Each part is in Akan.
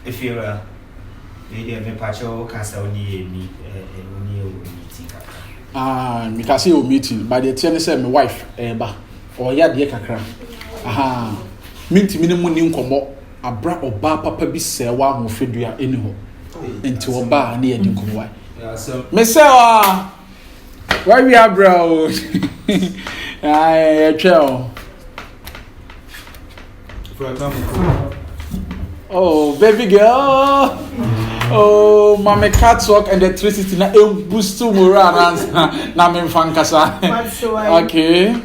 if you're a pacho cast only because you meeting by the tennis and my wife, Eba, or ya dear cacra. Aha, minty minimum in combo, a brat or bar papa be say one who fed you anyhow into a bar near Dinkum. Miss where we are, bro? I tell. Oh, baby girl. Oh, mama cat talk and electricity na boost to morale na me Franka sa. Okay.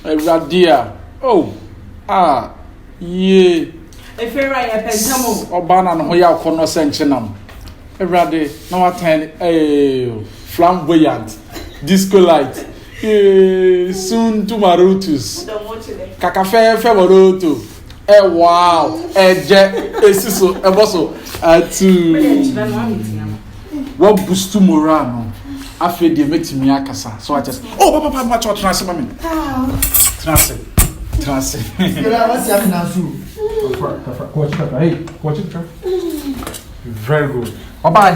Radia. Oh. Yeah. If you're right, I pentamo. Obana no ya kono senchenam. Rade, no attend flamboyant. Disco light. Soon to Marutus. Kakafe Favoruto. Wow. Esiso, Eboso. What boost to Morano? After they met me, Akasa. So I just, oh, Papa, much or transfer me. Transfer. Very good. Oba,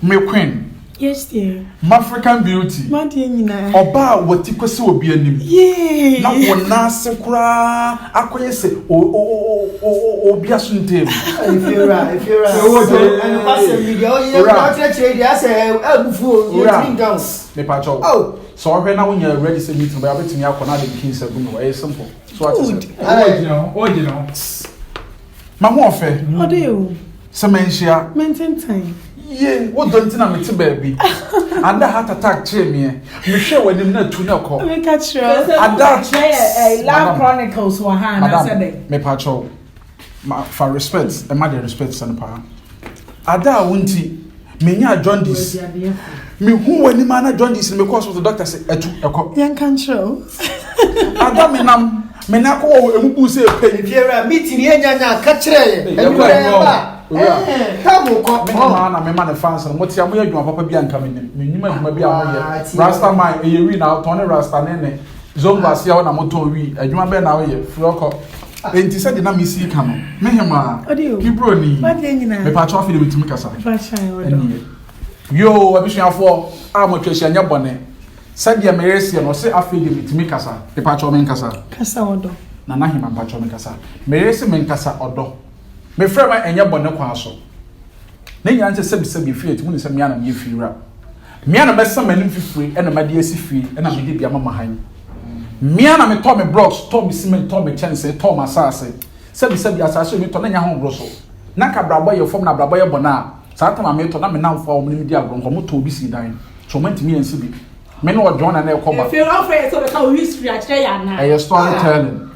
me queen. Yes, dear. African beauty. Kyinkyinaa. Oba wati kwese obi anim. Yeah. Na wona se kura akoye se obi asuntem. If you're and pass media oh you not trade as agufu you down. Me pacho. Oh. So ohwe na wonya ready say meeting ba betimi akona de kin se gum no simple. So what is it? You know. Ma ho ofe. Odeo. Semenhia. Maintain time. Yeah, what don't you know baby? And that heart attack chain me. Me share when him not to no call. Me catch you. And that Love Chronicles one hand I said. Me pacho. For respect, and my respect son pa. Ada wunti me nya jaundice. Me who when him na jaundice me cause the doctor say etu ekọ. Yan control. Ada me nam me na ko emubu say pay. If you're meeting here nya ka kire. Come on, me man fans no moti amoya dwuma papa bia nka me nyuma dwuma bia amoye rasta man e wi na to ne rasta ne zomba sia wo na moto wi adwuma be na wo ye froko enti se de na misi ka no me hema kibro ni me pa cho afide mitumi kasa yo abisuafo a motwehia anya bone se de me resie no se afide mitumi kasa me pa cho me kasa odo na na hema pa cho me kasa me resie me kasa odo me frɛ ma enye bɔne kwa so ne nya nche sebi fie ti mu ne se me ana me fiira me ana bɛsa manim fifiri ɛna ma de asi fie ɛna me de bia mama han me ana me tɔ me blocks tɔ me cement tɔ me chense tɔ ma asase sebi asase me tɔ na nya ho bro so na ka brabɔ ye fom na brabɔ ye bɔne a saa tama me tɔ na me namfo a wo me di agro nko mo tɔ bi si dan so mo ntimi yansi bi me no odjon na ekoba if you offer it so ka history a kire ya na storytelling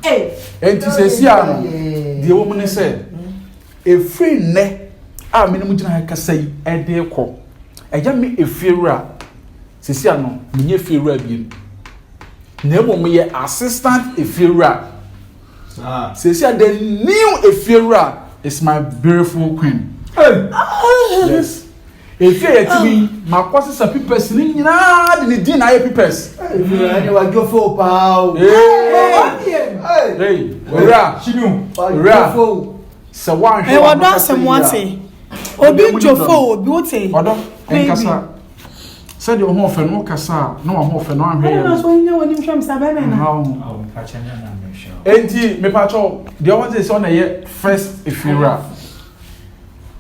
enti se si ano de wo mu ne se efiri ne a menimu gina kasa yi ede kɔ eya me efiewura sisi ano menye efiewura bi na ebo me ye assistant efiewura sisi the new efiewura is my beautiful queen yes efie yetimi makwose sa pipes ni nyina de ne din na ye pipes and you are go for pow hey ora chinu ora so one e wa do asem wate obi jofo obi wote odo enkasa said your ho fe no kasa no ho fe no ahwe ya no so nya woni mhwem sa ba me na pa chanya na me show enti me pa cho the one say so na ye first ifira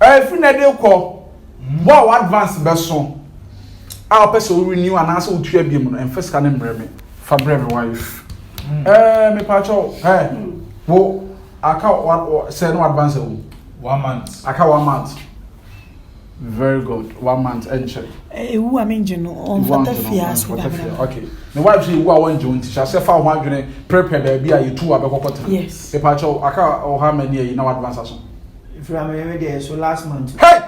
every na de ko wow advance beso a person renew and also utua biem no en first ka na mbre me fa brave wife me pa cho wo aka say no advance 1 month aka 1 month very good 1 month entry who am engine on fatafia so okay me wife say who I want you she say fa ho adwene prepare baby a you two abekokota yes me pa cho aka o ha many yi na advance so if you am there so last month hey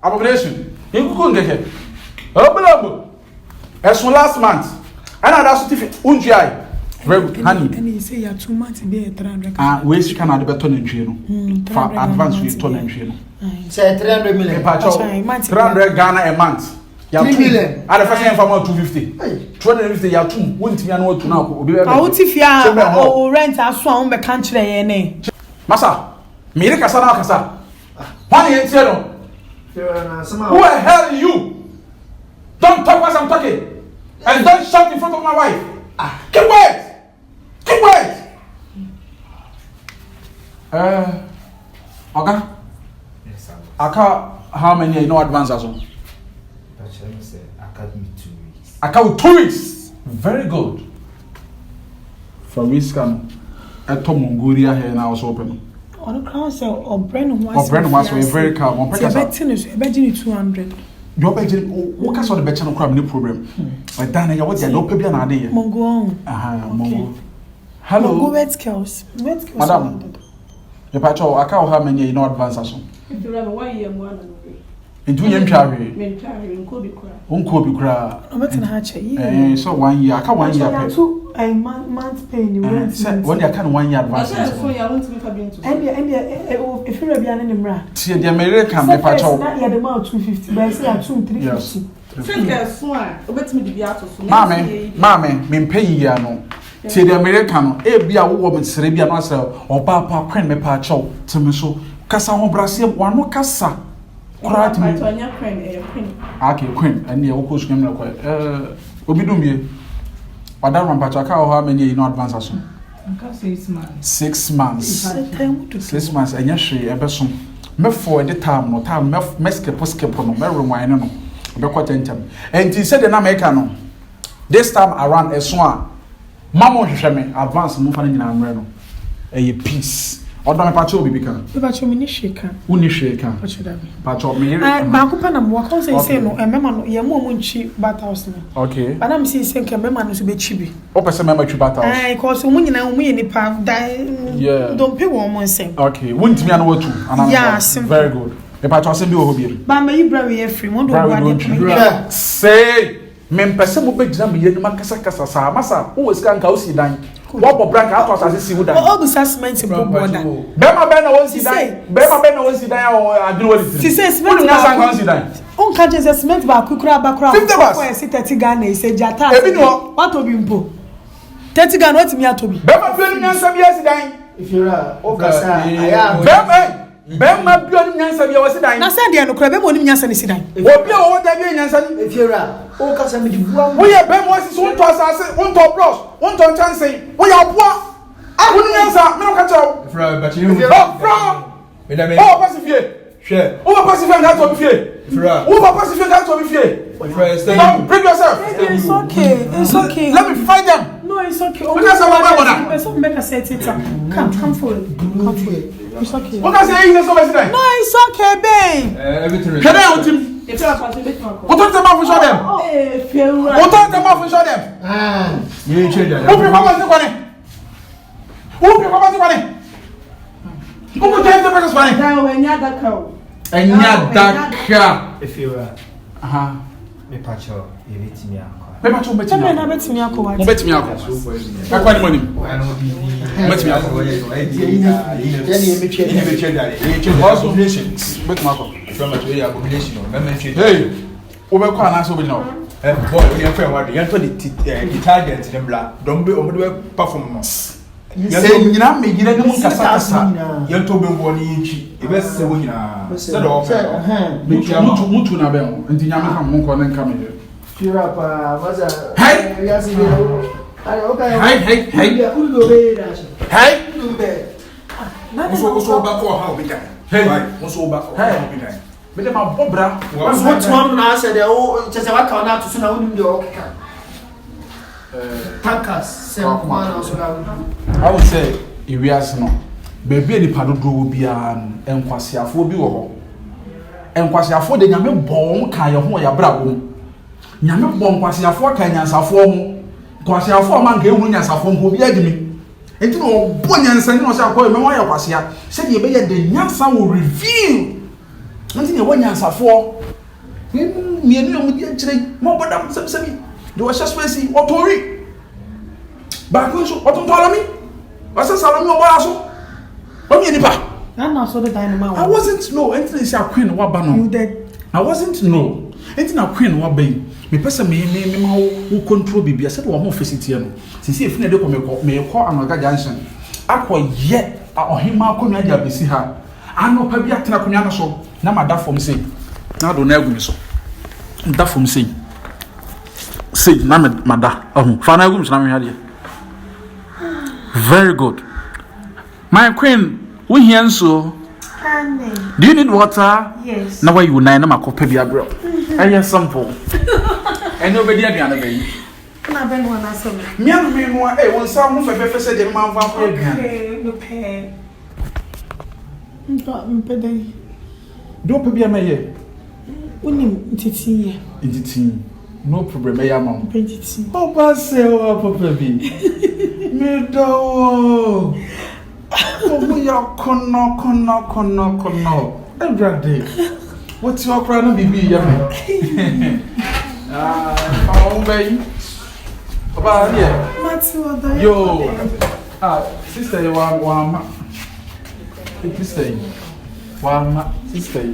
abomination you go ngeke oblabo eso last month and that certificate unjai very good honey and he say ya 2 months be 300 we see can the better ntwe no for advance we to ntwe no say 300 million 300 Ghana a month ya 3 million at the first time for 250 250 ya 2 won't me na otu na obi be awutifia o rent aso a on be kan kire ye ne masa me re kasa na kasa Why you here no? Who the hell are you? Don't talk as I'm talking. And don't shout in front of my wife. Keep quiet. Keep quiet. Okay. Yes, Aka, how many you know advance as well? but let me say, I can't be 2 weeks. Aka with 2 weeks. Very good. For we scan. I told Mongolia here now also open. On the crown say or brand was Very calm. On purpose. I bet you 200. You bet you what kind of better no crime no problem. But then you what you no pay na ade. Mongo. Mongo. Hello. Mongo wet skills. Madam. You pacho aka how many you know advance aso. If you have 1 year more than Into yen twawe. men carry in Kobe cry. Unko bi kra. I'm not in a hatchet. So 1 year. Aka 1 year pay. Two a month pay you rent. When you can 1 year I advance. said, for you, I want to be coming to. And if you're a bian in the bra. See the American me pacho. Not yet amount 250, but I say 350. Franka, Twan, wait me to be out of Mame, me pay ya no. See the American, bia wo me sere bia no ase oba pa kwen me pacho teme so. Kasa ho brase wano kasa. Kura to anya queen, Okay, queen, and you go swim like obi dum ye. Madam Rampacha, how many you know advance aso? 6 months. 6 months. 6 months, and yes, she ever soon. Me for the time, no time, me skip no, me rewind no. Be quite intem. And he said the American this time around a swan. Mama hwehwe me advance no fa nyina amre no. E peace. Odo me pacho obi bika. Me pacho me ni sheka. Uni sheka. Pacho da me. Pacho me. Ba ko pa na mo ka say no e mema no ye mo nchi bat house no. Okay. Ba na me say nke mema no so be chi bi. O pese mema twi bat house. Because mo nyina mo ye nipa don't pay one more say. Okay. Wuntimi an watu. Yeah, very good. Me pacho asem bi wo bi. Ba me Ibra we free mo do wa say me pese mo be gina me ye nima kasa kasa sa masa o sika nka o si dan. What for Franka out as si wodan. All the assessments in border. Bema ben na won si dan. Bema ben na won si dan o aduru wodi. Si say cement na san kan si dan. On ka je cement ba kukura ba kura. 50 bas. Ko si 30 Ghana e se jata. Ebi no. What obi mpo. 30 Ghana what mi atobi. Bema bi ni nsa bi si dan. If you're o kasa aya. Bema bi ni nsa bi o si dan. Na say de no kura bema oni nyansa ni si dan. Obi o wo da bi nyansa ni. If you're o kasa me di bua. Wo ye bema si so to asase, won to bros, won to chance. Wo ya boa. Woni nyansa, me no ka chawo. Fra but you. Fra. Me da me. Oh, pacifier. Share. O pacifier ka to bi fie. Fra. O pacifier ka to bi fie. Fra stay. Don't bring yourself. It's okay. It's okay. Let me fight them. No, it's okay. Because I'm a brother. So make a set it up. Come forward. Come forward. It's okay. What can I say? He's so messy. No, it's okay, babe. Everything. Can I help him? If you have a bit more. What time them off and show them? What time them off and show them? You ain't change that. Who people want to money? Who people want to money? Who will take the business money? Now when you that cow. And Yadaka. If you are, me pacho, you need me akwa. Me pacho bet Tell me me. na bet me akwa. Mo bet me akwa. Akwa ni money. Bet me akwa. Also bet me akwa. From a way abomination or membership. Hey. Over kwa na so be now. Boy, your friend what you the target them black. Don't be over the performance. Say nyina me gire ne mun kasa kasa. Yan to be woni nchi. E be se wo nyina. Se do o fe. Mutu na be o. Nti nyame ka mun ko ne nka me. Fira pa maza. Hey. Ya si be. Ay okay. Hey. Udo be dash. Hey. Udo be. So ba ko ha obi kan. Hey. So ba ko ha obi kan. Me dem abobra. What one na say de o just wa ka na to so na wonim de o keka. Tankers say one na so na. I would say iwiase no. Baby ni padodo bia enkwasiafo bi wo ho. Enkwasiafo de nyame bom kan ye ho ya bra wo. Nyame bom enkwasiafo kan nyansafo ho. Enkwasiafo man ka ehunu nyansafo ho bi agimi. Enti no obo nyansa ni no se akọ me wo ya kwasia. Se de be ye de nyansa wo reveal. Enti ne wo nyansafo. Mienu mu di akire mo bodam semsemi. De wo hweswesi otori. Ba ko so otontola mi. Wasa salami obo aso. Omi nipa. Na na so the dynamo. I wasn't no. Enti say queen wa ba no. You dead. I wasn't no. Enti na queen wa ba yi. Me pesa me ma wo control bibia said wo mo facility no. Sisi efi na de ko me ko Anoga Junction. Akọ ye ohima akọnwa dia besi ha. ano pa bi atena konwa no so na mada fom sei na do na agu mi so da fom sei na mada fa na agu mi so na me hade very good my queen we here so do you need water? Yes. Now why you nine na makopa bia bro. Aye sample. And nobody aduane be. Na ben wona so me. Me no won sa ho fefe se de man fa ko aduane. Okay, no pay. Mpa dai. Do pa bia meye. Unim ntiti ye. Ntiti. No problem ya ma. Ntiti. Papa se o papa bi. Me do. Oh, ya kono. Every what's your crown baby ya me? Baby. Papa here. Yo. Sister, sister. Sister,